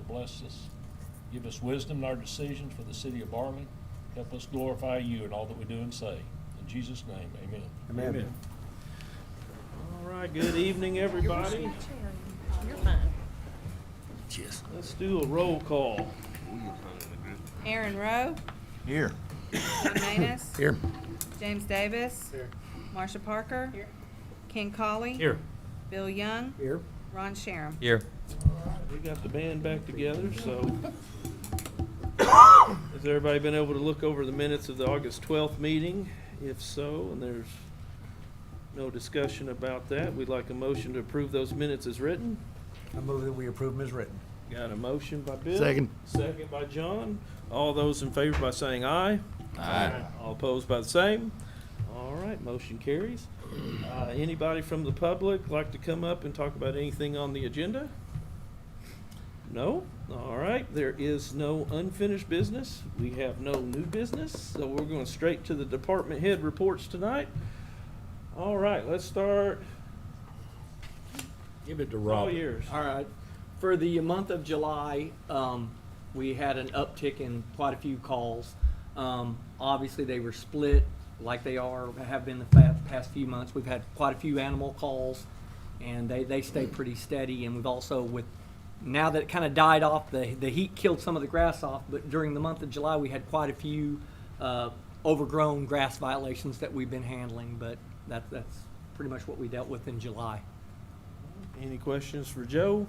bless us. Give us wisdom in our decisions for the city of Barling. Help us glorify you in all that we do and say. In Jesus' name, amen. Amen. All right, good evening, everybody. You're fine. Cheers. Let's do a roll call. Aaron Rowe, Here. John Manus, Here. James Davis, Marsha Parker, Ken Colley, Here. Bill Young, Here. Ron Sharon. Here. We got the band back together, so. Has everybody been able to look over the minutes of the August 12th meeting? If so, and there's no discussion about that, we'd like a motion to approve those minutes as written. I move that we approve them as written. Got a motion by Bill. Second. Second by John. All those in favor by saying aye. Aye. All opposed by the same. All right, motion carries. Anybody from the public like to come up and talk about anything on the agenda? No? All right, there is no unfinished business. We have no new business, so we're going straight to the department head reports tonight. All right, let's start. Give it to All Rob. yours. All right. For the month of July, we had an uptick in quite a few calls. Obviously, they were split like they have been the past few months. We've had quite a few animal calls, and they stay pretty steady. And we've also, now that it kind of died off, the heat killed some of the grass off, but during the month of July, we had quite a few overgrown grass violations that we've been handling, but that's pretty much what we dealt with in July. Any questions for Joe?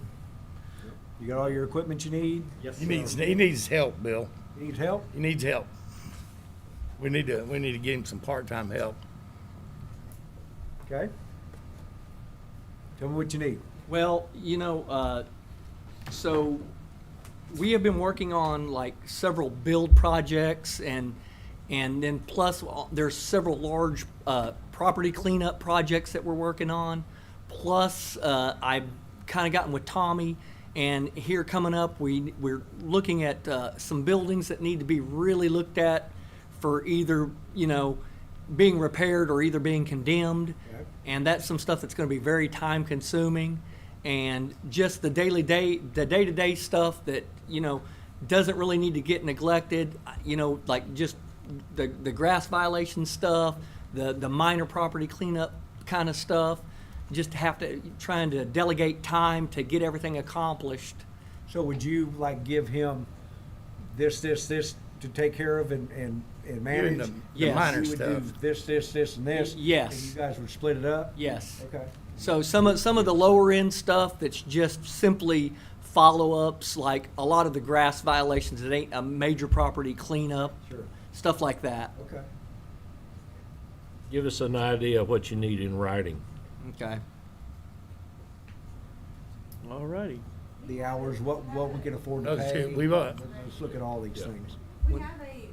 You got all your equipment you need? Yes, He needs help, Bill. You need help? He needs help. We need to get him some part-time help. Okay. Tell me what you need. Well, so we have been working on like several build projects and then plus there's several large property cleanup projects that we're working on. Plus, I've kind of gotten with Tommy, and here coming up, we're looking at some buildings that need to be really looked at for either, being repaired or either being condemned. Okay. And that's some stuff that's going to be very time consuming. And just the day-to-day stuff that, doesn't really need to get neglected, like just the grass violation stuff, the minor property cleanup kind of stuff. Just trying to delegate time to get everything accomplished. So would you like give him this to take care of and manage? the Yes. minor You would stuff. do this, and this? Yes. And you guys would split it up? Yes. Okay. So some of the lower end stuff that's just simply follow-ups, like a lot of the grass violations, it ain't a major property cleanup, Sure. stuff like that. Okay. Give us an idea of what you need in writing. Okay. All righty. The hours, what we can afford to Okay, pay. we've, Let's look at all these Yeah. things. We have a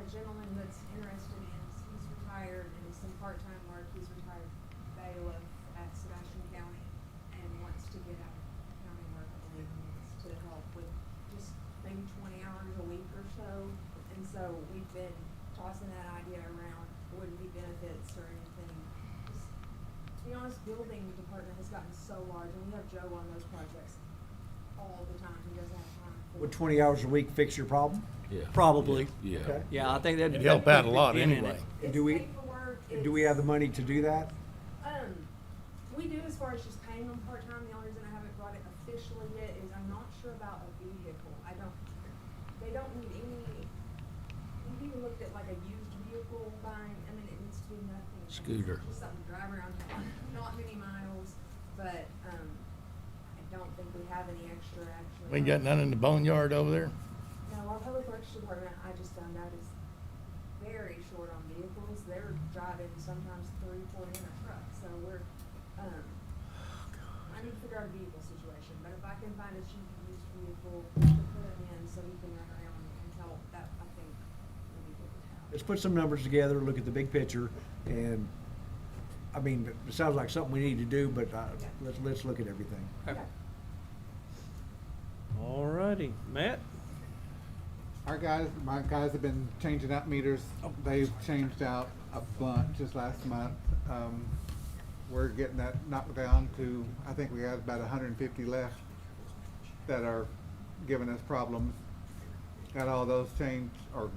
gentleman that's interested in, he's retired and he's some part-time work, he's retired bailiff at Sebastian County and wants to get out of county work, I believe, and wants to help with just maybe 20 hours a week or so. And so we've been tossing that idea around, wouldn't be benefits or anything. Just, to be honest, building department has gotten so large, and we have Joe on those projects all the time, he doesn't have time for. Would 20 hours a week fix your problem? Yeah. Probably. Yeah. Okay. Yeah, I think that'd it'd help out a lot in it. anyway. It's Do we- paperwork, Do we have the money to do that? We do as far as just paying them part-time. The only reason I haven't brought it officially yet is I'm not sure about a vehicle. They don't need any, we've even looked at like a used vehicle buying, I mean, it needs to be nothing. Scooter. Just something to drive around town, not many miles, but, I don't think we have any extra actually. We ain't got none in the boneyard over there. No, our public works department, I just found out, is very short on vehicles. They're driving sometimes 3-4 in a truck, so we're, I need to figure out a vehicle situation, but if I can find a cheap used vehicle to put them in so he can run around and help, that I think would be good to have. Let's put some numbers together, look at the big picture, and, I mean, it sounds like something we need to do, but let's look at everything. Okay. All righty. Matt? My guys have been changing out meters. They've changed out a bunch just last month. We're getting that knocked down to, I think we have about 150 left that are giving us problems. Got all those changed, or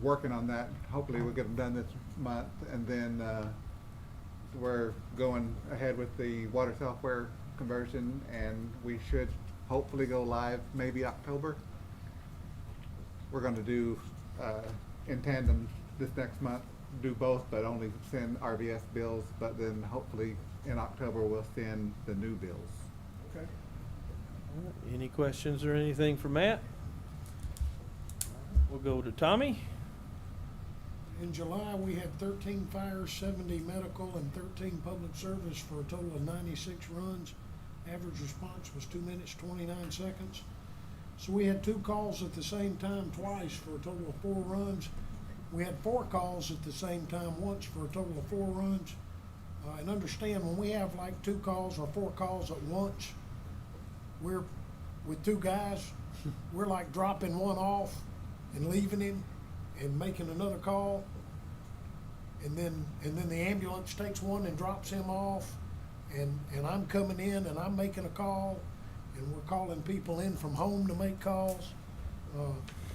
working on that. Hopefully we'll get them done this month. And then we're going ahead with the water software conversion, and we should hopefully go live maybe October. We're gonna do in tandem this next month, do both, but only send RVS bills, but then hopefully in October we'll send the new bills. Okay. Any questions or anything for Matt? We'll go to Tommy. In July, we had 13 fires, 70 medical, and 13 public service for a total of 96 runs. Average response was 2 minutes, 29 seconds. So we had 2 calls at the same time twice for a total of 4 runs. We had 4 calls at the same time once for a total of 4 runs. And understand, when we have like 2 calls or 4 calls at once, we're, with 2 guys, we're like dropping one off and leaving him and making another call, and then the ambulance takes one and drops him off, and I'm coming in and I'm making a call, and we're calling people in from home to make calls.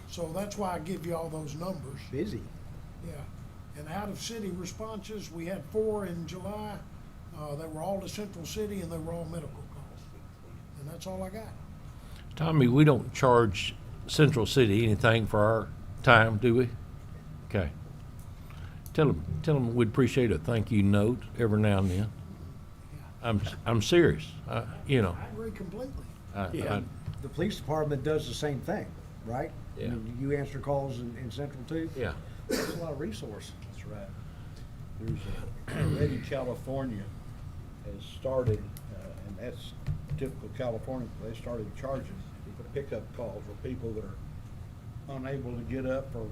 So that's why I give you all those numbers. Busy. Yeah, and out of city responses, we had 4 in July. They were all to Central City and they were all medical calls, and that's all I got. Tommy, we don't charge Central City anything for our time, do we? Okay. Tell them we'd appreciate a thank you note every now and then. I'm serious. You know. I agree completely. I- The police department does the same thing, right? I Yeah. mean, you answer calls in Central too? yeah. That's a lot of resource. That's right. There's Ready California has started, and that's typical California, they started charging for pickup calls for people that are unable to get up for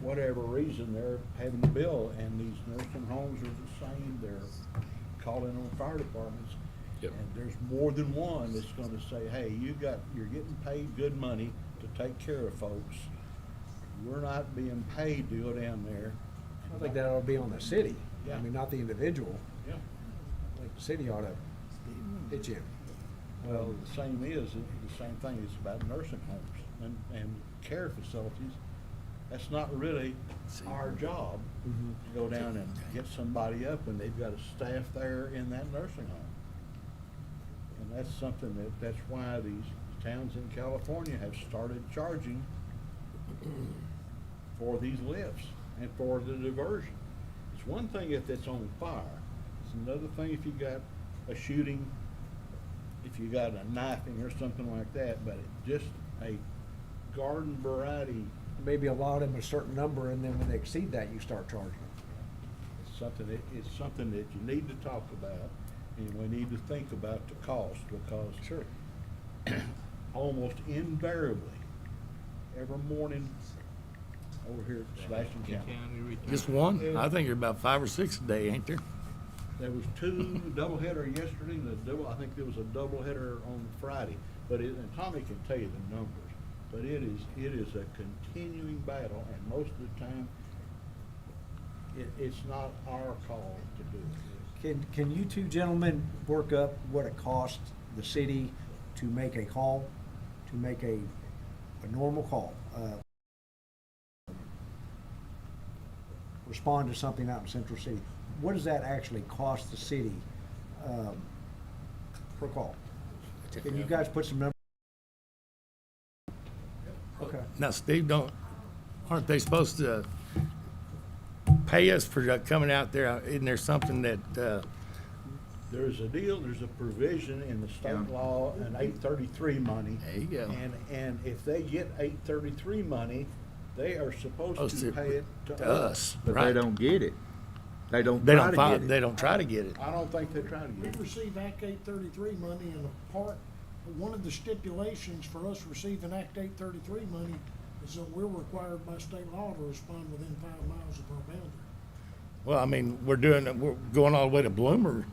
whatever reason, they're having to bill, and these nursing homes are the same, they're calling on fire departments. Yep. And there's more than one that's gonna say, hey, you're getting paid good money to take care of folks. We're not being paid to go down there. I think that ought to be on the city. Yeah. I mean, not the individual. Yeah. I think the city ought to pitch in. Well, the same thing is about nursing homes and care facilities. That's not really our job to go down and get somebody up when they've got a staff there in that nursing home. And that's something that's why these towns in California have started charging for these lifts and for the diversion. It's one thing if it's on fire. It's another thing if you got a shooting, if you got a knifing or something like that, but just a garden variety, Maybe allot them a certain number, and then when they exceed that, you start charging them. it's something that you need to talk about, and we need to think about the cost, because Sure. almost invariably, every morning over here at Sebastian County, Just one? I think there's about 5 or 6 a day, ain't there? there was 2 doubleheader yesterday, I think there was a doubleheader on Friday, and Tommy can tell you the numbers, but it is a continuing battle, and most of the time, it's not our call to do it. Can you two gentlemen work up what it costs the city to make a call, to make a normal call? Respond to something out in Central City. What does that actually cost the city per call? Can you guys put some numbers? Okay. Now, Steve, aren't they supposed to pay us for coming out there? Isn't there something that, There's a provision in the state law in 833 money. There you go. And if they get 833 money, they are supposed to pay it to us. Right. But they don't get it. They don't They try don't to file, get it. they don't try to get it. I don't think they try to We get it. receive Act 833 money, and one of the stipulations for us receiving Act 833 money is that we're required by state law to respond within 5 miles of our boundary. Well, I mean, we're going all the way to Bloomer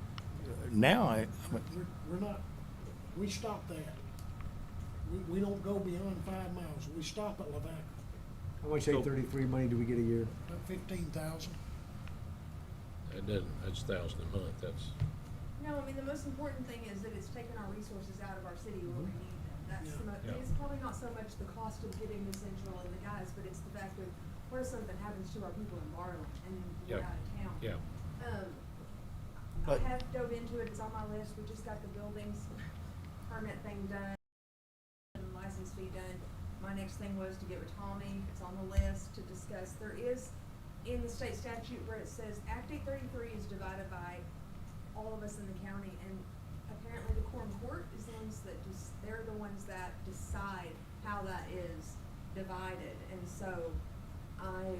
now. We're not, we stop that. We don't go beyond 5 miles. We stop at Lavaca, How much 833 money do we get a year? about 15,000. That's $1,000 a month, that's. No, I mean, the most important thing is that it's taking our resources out of our city where we need them. That's the Yeah. it's probably not so much the cost of getting to Central and the guys, but it's the fact of, what if something happens to our people in Barling and we're Yeah. out of town? Yeah. I But- have dove into it, it's on my list, we just got the buildings permit thing done, and license fee done. My next thing was to get with Tommy, it's on the list to discuss, there is, in the state statute where it says Act 833 is divided by all of us in the county, and apparently the quorum court is the ones that they're the ones that decide how that is divided, and so I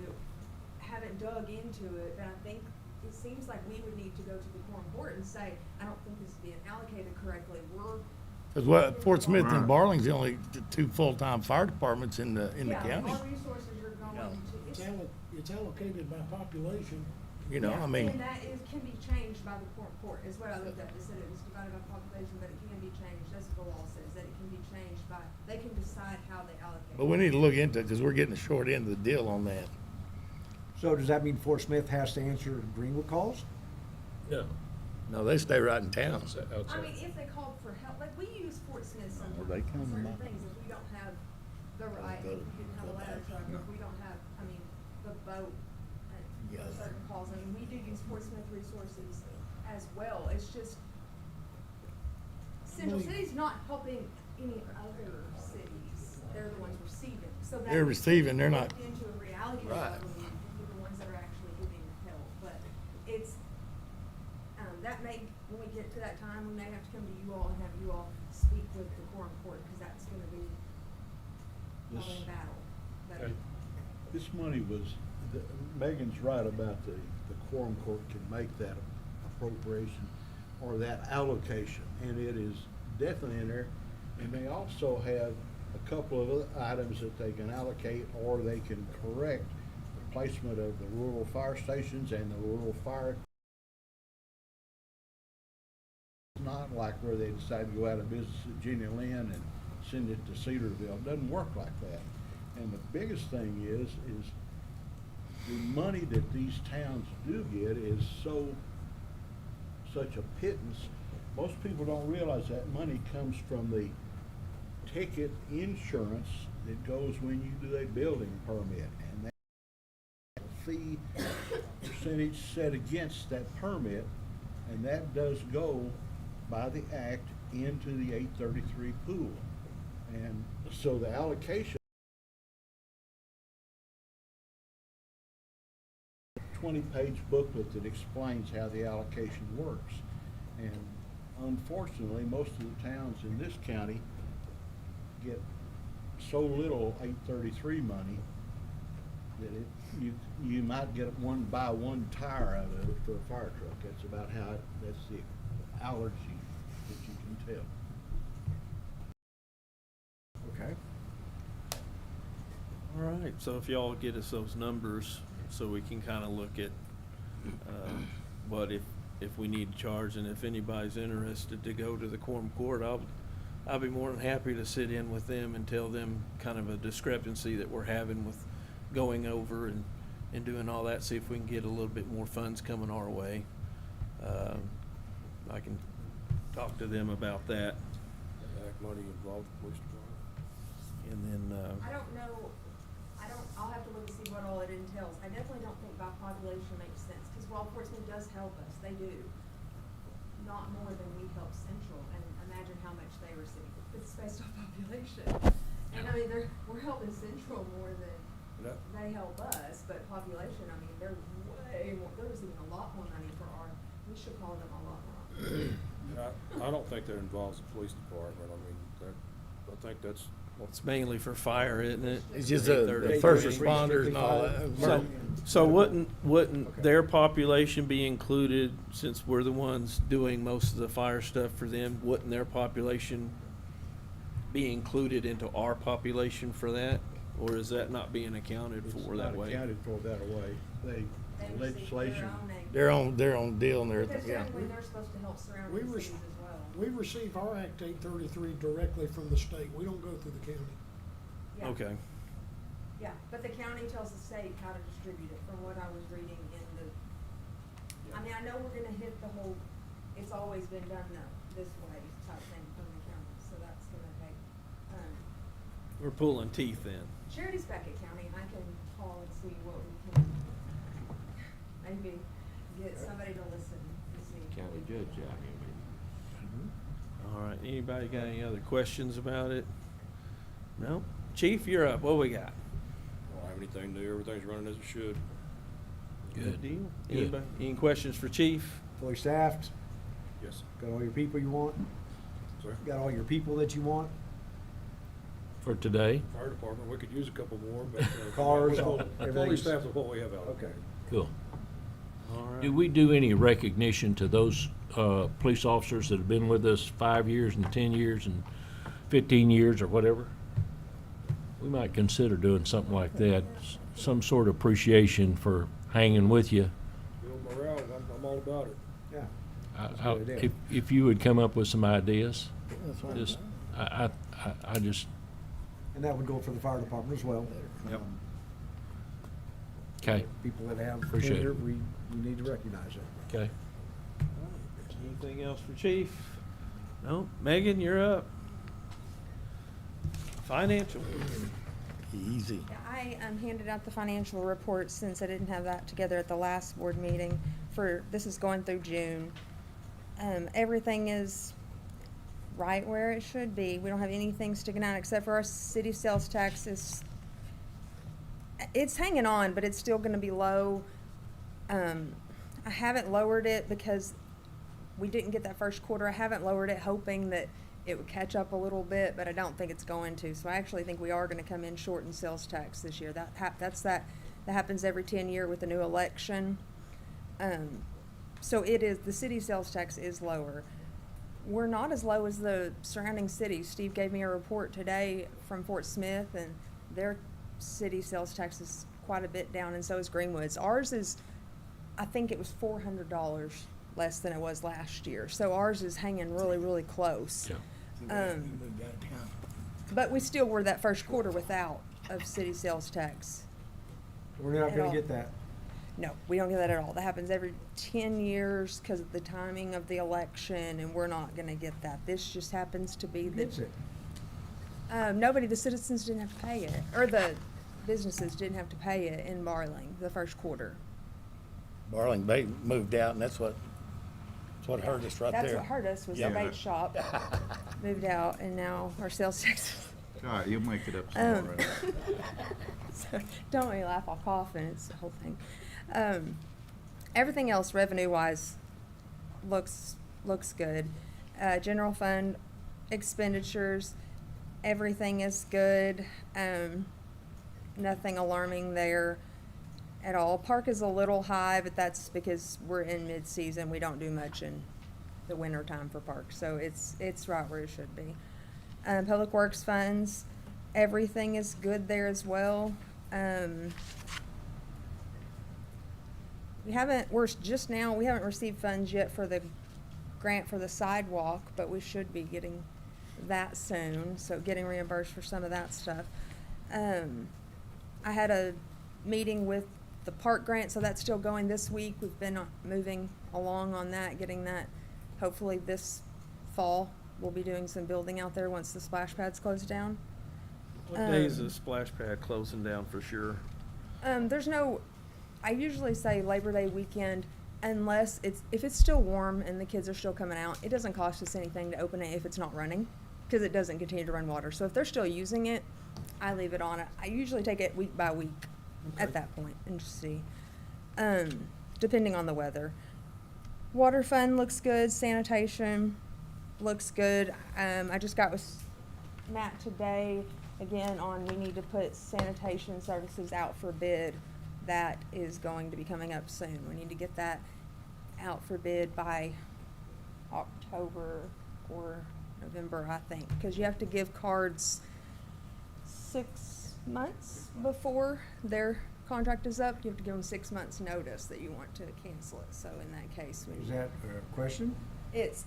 haven't dug into it, but I think it seems like we would need to go to the quorum court and say, I don't think this is being allocated correctly, Cause what, Fort Smith and Barling's the only two full-time fire departments in the yeah, county. our resources are going Yeah. to, It's allocated by population. You know, yeah, I mean, and that can be changed by the quorum court, is what I looked at, they said it was divided by population, but it can be changed, as the law says, that it can be changed by, they can decide how they allocate. but we need to look into it, cause we're getting the short end of the deal on that. So does that mean Fort Smith has to answer Greenwood calls? No. No, they stay right in town. I mean, if they called for help, like, we use Fort Smith sometimes, they come for certain up. things, if we don't have the right, if we didn't have a ladder truck, if we don't have, I mean, the boat, Yeah. for certain calls, I mean, we do use Fort Smith resources as well, it's just, Central City's not helping any other cities, they're the ones receiving, so that. They're receiving, they're not- looked into a reality Right. level, into the ones that are actually giving the help, but it's, that may, when we get to that time, we may have to come to you all and have you all speak with the quorum court, because that's gonna be probably a battle. But- Okay. This money was, Megan's right about the quorum court can make that appropriation or that allocation, and it is definitely in there. And they also have a couple of other items that they can allocate, or they can correct the placement of the rural fire stations and the rural fire. It's not like where they decide to go out of business at Jenny Lynn and send it to Cedarville. It doesn't work like that. And the biggest thing is the money that these towns do get is such a pittance. Most people don't realize that money comes from the ticket insurance that goes when you do a building permit, and that fee percentage set against that permit, and that does go by the act into the 833 pool. And so the allocation 20-page booklet that explains how the allocation works. And unfortunately, most of the towns in this county get so little 833 money that you might get buy one tire out of it for a fire truck. That's about how, that's the allergy that you can tell. Okay. All right, so if y'all get us those numbers, so we can kind of look at, what if we need to charge, and if anybody's interested to go to the quorum court, I'll be more than happy to sit in with them and tell them kind of a discrepancy that we're having with going over and doing all that, see if we can get a little bit more funds coming our way. I can talk to them about that. Money involved, police department. And then, I'll have to look and see what all it entails. I definitely don't think by population makes sense, because while Portsmouth does help us, they do, not more than we help Central, and imagine how much they receive. It's based on population. And I mean, we're helping Central more than Yeah. they help us, but population, I mean, they're way more, they're receiving a lot more money for we should call them a lot more. I don't think that involves the police department. I mean, I think that's. it's mainly for fire, isn't it? It's just the first responders and all that. So wouldn't their population be included, since we're the ones doing most of the fire stuff for them? Wouldn't their population be included into our population for that? Or is that not being accounted for that way? It's not accounted for that way. They receive Legislation. their own aid. Their own deal and Because everything, yeah. technically, they're supposed to help surrounding We cities res- as well. We receive our Act 833 directly from the state. We don't go through the county. Yeah. Okay. Yeah, but the county tells the state how to distribute it, from what I was reading in the, I mean, I know we're gonna hit the whole, it's always been done this way type thing from the county, so that's gonna take We're pulling teeth then. Charity's back at county, and I can call and see what we can, maybe get somebody to listen and see. County judge out here, All right, anybody got any other questions about it? No? Chief, you're up. What we got? Don't have anything new. Everything's running as it should. Good. Deal. Good. Anybody, any questions for Chief? Fully staffed, Yes. got all your people you want, Sorry. got all your people that you want, For today? Fire department, we could use a couple more, but. Cars, we're all- fully everything's- staffed with what we have out. okay. Cool. All right. Do we do any recognition to those police officers that have been with us 5 years and 10 years and 15 years or whatever? We might consider doing something like that, some sort of appreciation for hanging with you. Build morale, I'm all about it. Yeah. That's a I- good idea. If you would come up with some ideas, That's what I'm just, saying. I just, And that would go for the fire department as well. Yep. okay, People that have Appreciate tenure, it. we need to recognize it. okay. Anything else for Chief? No? Megan, you're up. Financial. Easy. Yeah, I handed out the financial report since I didn't have that together at the last board meeting this is going through June. Everything is right where it should be. We don't have anything sticking out except for our city sales tax it's hanging on, but it's still gonna be low. I haven't lowered it because we didn't get that first quarter. I haven't lowered it hoping that it would catch up a little bit, but I don't think it's going to. So I actually think we are gonna come in short in sales tax this year. That happens every 10 year with the new election. So the city sales tax is lower. We're not as low as the surrounding cities. Steve gave me a report today from Fort Smith, and their city sales tax is quite a bit down, and so is Greenwood's. Ours is, I think it was $400 less than it was last year. So ours is hanging really, really close. Yeah. But we still were that first quarter without of city sales tax. We're not At gonna all. get that. No, we don't get that at all. That happens every 10 years because of the timing of the election, and we're not gonna get that. This just happens to be Who the, gets it? nobody, the citizens didn't have to pay it, or the businesses didn't have to pay it in Barling, the first quarter. Barling Bait moved out, and that's what hurt us right there. That's what hurt us, was the Yeah. bait shop moved out, and now our sales tax. All right, you'll make it up tomorrow. So, don't make me laugh, I'll cough, and it's the whole thing. Everything else revenue-wise looks good. General fund expenditures, everything is good. Nothing alarming there at all. Park is a little high, but that's because we're in mid-season. We don't do much in the winter time for park, so it's right where it should be. Public Works funds, everything is good there as well. We haven't received funds yet for the grant for the sidewalk, but we should be getting that soon, so getting reimbursed for some of that stuff. I had a meeting with the park grant, so that's still going this week. We've been moving along on that, getting that, hopefully this fall. We'll be doing some building out there once the splash pad's closed down. What day is the splash pad closing down for sure? I usually say Labor Day weekend, unless if it's still warm and the kids are still coming out. It doesn't cost us anything to open it if it's not running, because it doesn't continue to run water. So if they're still using it, I leave it on. I usually take it week by week at that point and just see, depending on the weather. Water fund looks good. Sanitation looks good. I just got with Matt today again on we need to put sanitation services out for bid. That is going to be coming up soon. We need to get that out for bid by October or November, I think, because you have to give cards 6 months before their contract is up. You have to give them 6 months notice that you want to cancel it. So in that case, Is that a question? it's,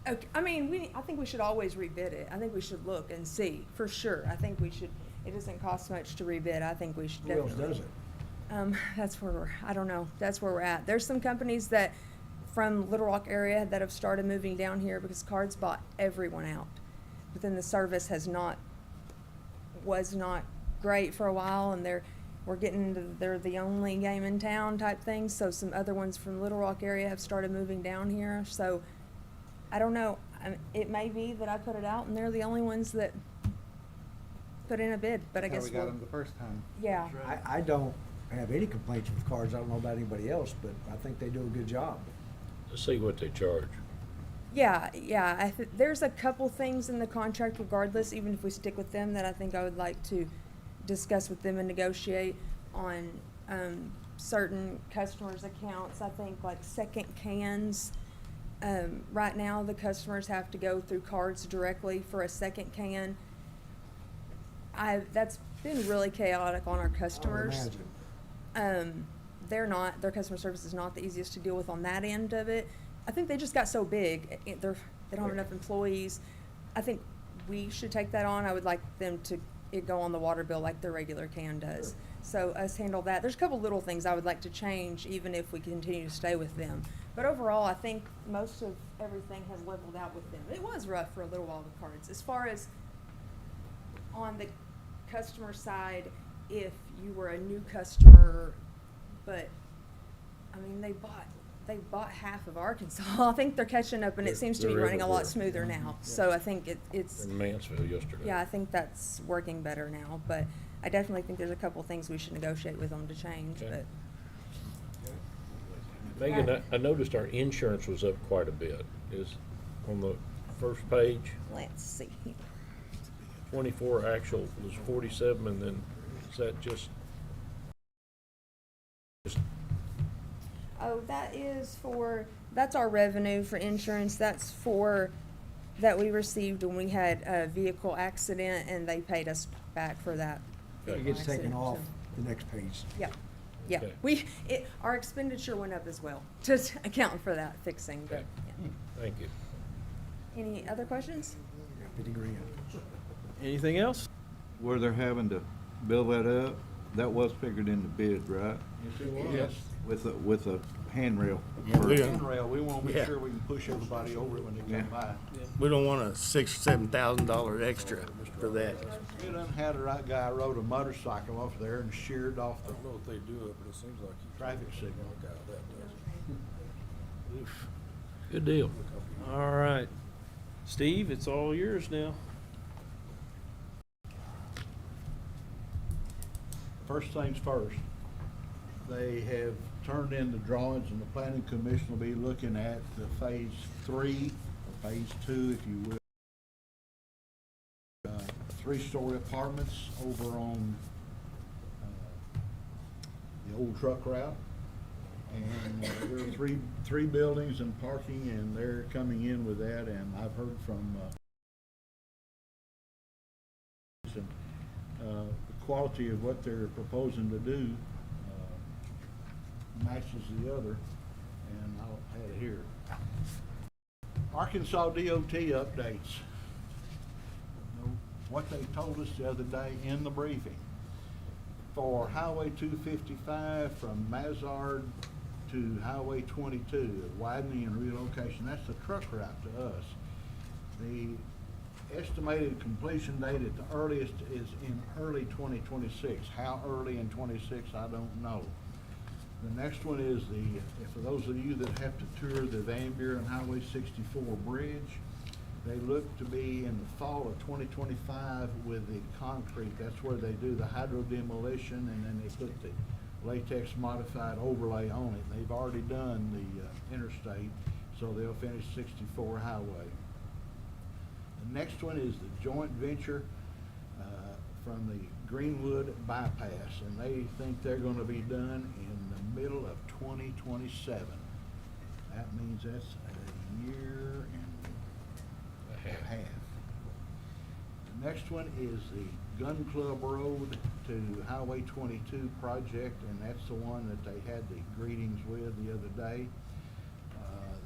okay, I think we should always rebid it. I think we should look and see, for sure. I think we should, it doesn't cost much to rebid. I think we should Who else definitely. does it? That's where I don't know. That's where we're at. There's some companies that, from Little Rock area, that have started moving down here because cards bought everyone out. But then the service has not was not great for a while, and we're getting to, they're the only game in town type thing. So some other ones from Little Rock area have started moving down here. So I don't know. It may be that I put it out and they're the only ones that put in a bid, but I That's how guess we got we'll, them the first time. yeah. I don't have any complaints with cards. I don't know about anybody else, but I think they do a good job. Let's see what they charge. Yeah. There's a couple things in the contract regardless, even if we stick with them, that I think I would like to discuss with them and negotiate on certain customers' accounts. I think like second cans, right now the customers have to go through cards directly for a second can. That's been really chaotic on our I would customers. imagine. Their customer service is not the easiest to deal with on that end of it. I think they just got so big, they don't have enough employees. I think we should take that on. I would like them to it go on the water bill like their regular can does. So us handle that. There's a couple little things I would like to change, even if we continue to stay with them. But overall, I think most of everything has leveled out with them. It was rough for a little while with cards. As far as on the customer side, if you were a new customer, but I mean, they bought half of Arkansas. I think they're catching up, and it seems to be They're running a lot everywhere. smoother now. So I think it's In Mansfield yesterday. yeah, I think that's working better now. But I definitely think there's a couple things we should negotiate with them to change. Okay. But Megan, I noticed our insurance was up quite a bit. Is on the first page, let's see. 24 actual was 47, and then is that just Oh, that's our revenue for insurance. That's that we received when we had a vehicle accident, and they paid us back for that. Okay. It gets taken accident, off so. the next page. Yeah, yeah. Okay. Our expenditure went up as well to account for that fixing. But Okay. yeah. Thank you. Any other questions? 50 grand. Anything else? Where they're having to build that up, that was figured in the bid, right? Yes, it was. Yes. With a handrail. Yeah, we don't- Handrail, we wanna make Yeah. sure we can push everybody over it when they Yeah. come by. We don't want a $6,000 or $7,000 extra for that. We done had a right guy rode a motorcycle off there and sheared off I the don't know if they do it, but it seems like you. traffic signal. Look out, that does. Good deal. All right. Steve, it's all yours now. First things first, they have turned in the drawings and the planning commission will be looking at the phase 3, or phase 2, if you will. 3-story apartments over on the old truck route. And there are three buildings and parking, and they're coming in with that, and I've heard from the quality of what they're proposing to do matches the other, and I'll have it here. Arkansas DOT updates. What they told us the other day in the briefing. For Highway 255 from Mazard to Highway 22, widening and relocation, that's the truck route to us. The estimated completion date at the earliest is in early 2026. How early in 26, I don't know. The next one is for those of you that have to tour the Van Buren Highway 64 bridge, they look to be in the fall of 2025 with the concrete. That's where they do the hydro demolition, and then they put the latex modified overlay on it. They've already done the interstate, so they'll finish 64 highway. The next one is the joint venture from the Greenwood bypass, and they think they're going to be done in the middle of 2027. That means that's a year and a half. The next one is the Gun Club Road to Highway 22 project, and that's the one that they had the greetings with the other day.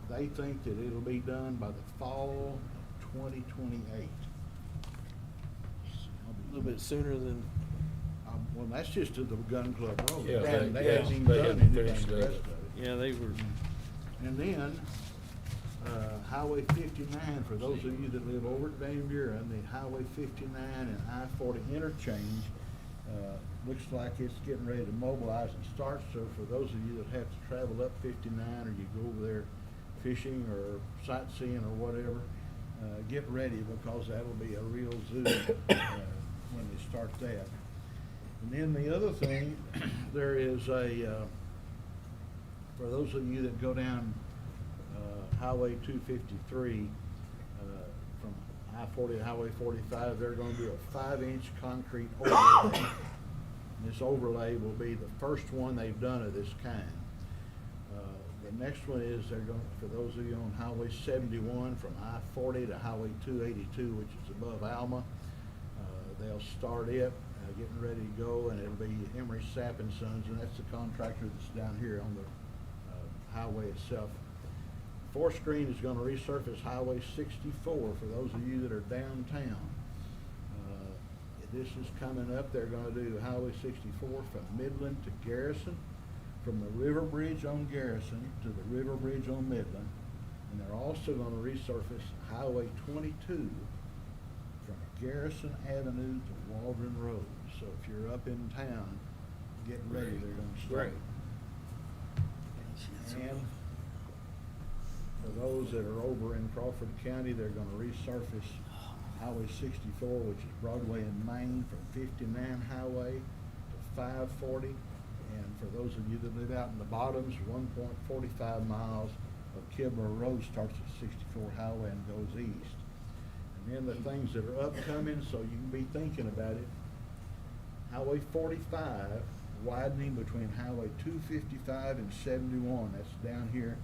They think that it'll be done by the fall of 2028. A little bit sooner than, Well, that's just to the Gun Club Road. Yeah, They haven't they even haven't done finished anything the that. rest of it. yeah, they were, And then, Highway 59, for those of you that live over at Van Buren, the Highway 59 and I-40 interchange, looks like it's getting ready to mobilize and start. So for those of you that have to travel up 59, or you go over there fishing or sightseeing or whatever, get ready, because that'll be a real zoo when they start that. And then the other thing, there is for those of you that go down Highway 253, from I-40 to Highway 45, they're going to do a 5-inch concrete overlay. And this overlay will be the first one they've done of this kind. The next one is they're going, for those of you on Highway 71 from I-40 to Highway 282, which is above Alma, they'll start it, getting ready to go, and it'll be Emery Sapp and Sons, and that's the contractor that's down here on the highway itself. Fourth screen is going to resurface Highway 64 for those of you that are downtown. This is coming up. They're going to do Highway 64 from Midland to Garrison, from the River Bridge on Garrison to the River Bridge on Midland, and they're also going to resurface Highway 22 from Garrison Avenue to Waldron Road. So if you're up in town, getting ready, they're going to start. And for those that are over in Crawford County, they're going to resurface Highway 64, which is Broadway in Maine, from 59 Highway to 540. And for those of you that live out in the bottoms, 1.45 miles of Kidmore Road starts at 64 Highway and goes east. And then the things that are upcoming, so you can be thinking about it. Highway 45, widening between Highway 255 and 71, that's down here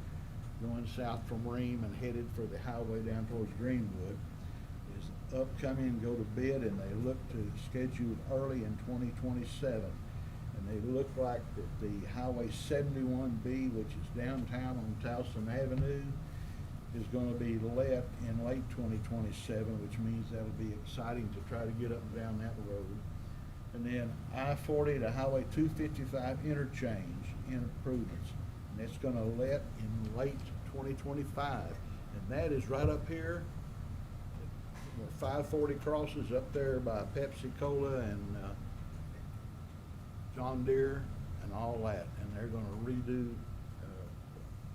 going south from Ream and headed for the highway down towards Greenwood, is upcoming, go to bid, and they look to schedule early in 2027. And they look like that the Highway 71B, which is downtown on Towson Avenue, is going to be let in late 2027, which means that'll be exciting to try to get up and down that road. And then I-40 to Highway 255 interchange improvements, and that's going to let in late 2025. And that is right up here where 540 crosses, up there by Pepsi Cola and John Deere and all that. And they're going to redo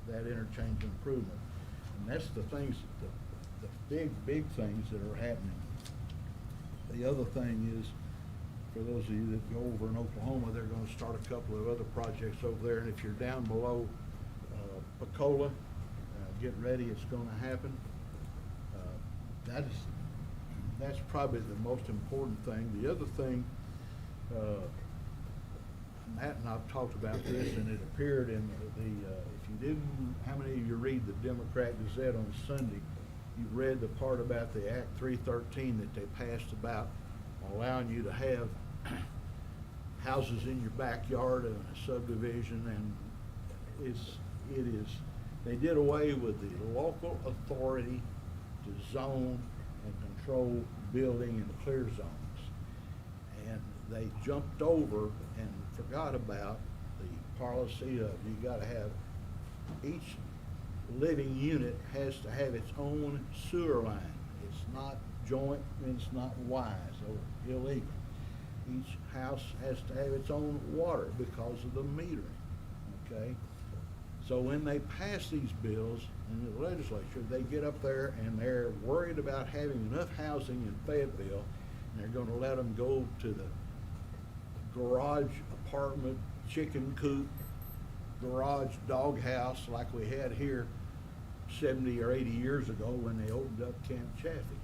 that interchange improvement. And that's the things, the big things that are happening. The other thing is, for those of you that go over in Oklahoma, they're going to start a couple of other projects over there. And if you're down below Pecola, get ready, it's going to happen. That's probably the most important thing. The other thing, Matt and I've talked about this, and it appeared in the, if you didn't, how many of you read the Democrat Gazette on Sunday? You read the part about the Act 313 that they passed about allowing you to have houses in your backyard of a subdivision, and they did away with the local authority to zone and control building and clear zones. And they jumped over and forgot about the policy of you gotta have, each living unit has to have its own sewer line. It's not joint and it's not wise or illegal. Each house has to have its own water because of the metering, okay? So when they pass these bills in the legislature, they get up there and they're worried about having enough housing in Fayetteville, and they're gonna let them go to the garage apartment, chicken coop, garage doghouse like we had here 70 or 80 years ago when they opened up Camp Chaffee.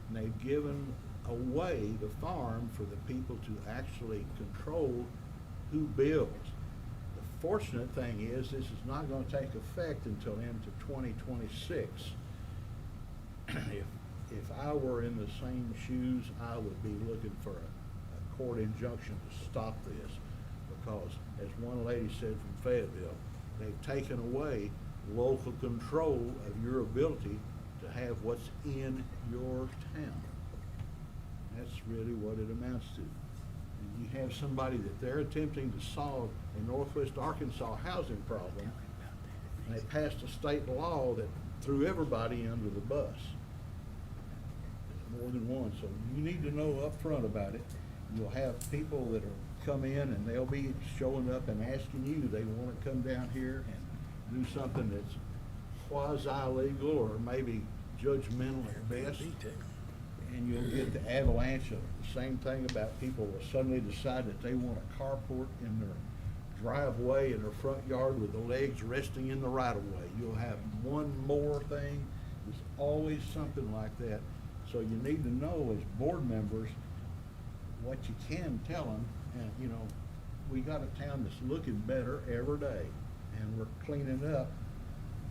And they've given away the farm for the people to actually control who builds. The fortunate thing is this is not going to take effect until into 2026. If I were in the same shoes, I would be looking for a court injunction to stop this, because as one lady said from Fayetteville, they've taken away local control of your ability to have what's in your town. That's really what it amounts to. And you have somebody that they're attempting to solve a Northwest Arkansas housing problem, and they passed a state law that threw everybody under the bus. More than one, so you need to know up front about it. You'll have people that are come in and they'll be showing up and asking you, they wanna come down here and do something that's quasi-legal or maybe judgmental at best. And you'll get the avalanche of the same thing about people will suddenly decide that they want a carport in their driveway in their front yard with the legs resting in the right of way. You'll have one more thing. There's always something like that. So you need to know as board members what you can tell them. And, you know, we got a town that's looking better every day and we're cleaning up.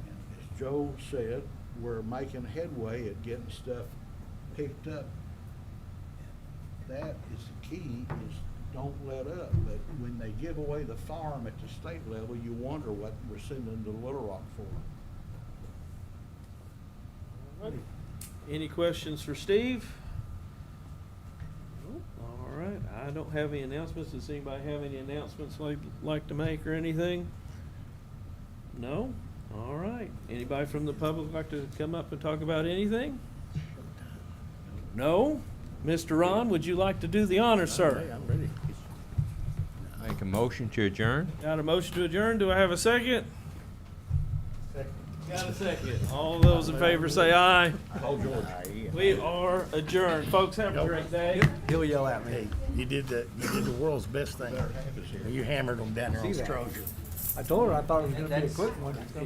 And as Joe said, we're making headway at getting stuff picked up. That is the key, is don't let up. But when they give away the farm at the state level, you wonder what we're sending to Little Rock for. Alrighty. Any questions for Steve? Nope. All right, I don't have any announcements. Does anybody have any announcements like to make or anything? No? All right. Anybody from the public like to come up and talk about anything? No? Mr. Ron, would you like to do the honors, sir? Hey, I'm ready. Make a motion to adjourn? Got a motion to adjourn. Do I have a second? Second. Got a second. All those in favor say aye. We are adjourned. Folks, have a great day. He'll yell at me. Hey, you did the world's best thing. You hammered them down there on Stroger. I told her I thought it was gonna be a quick one. It's gonna be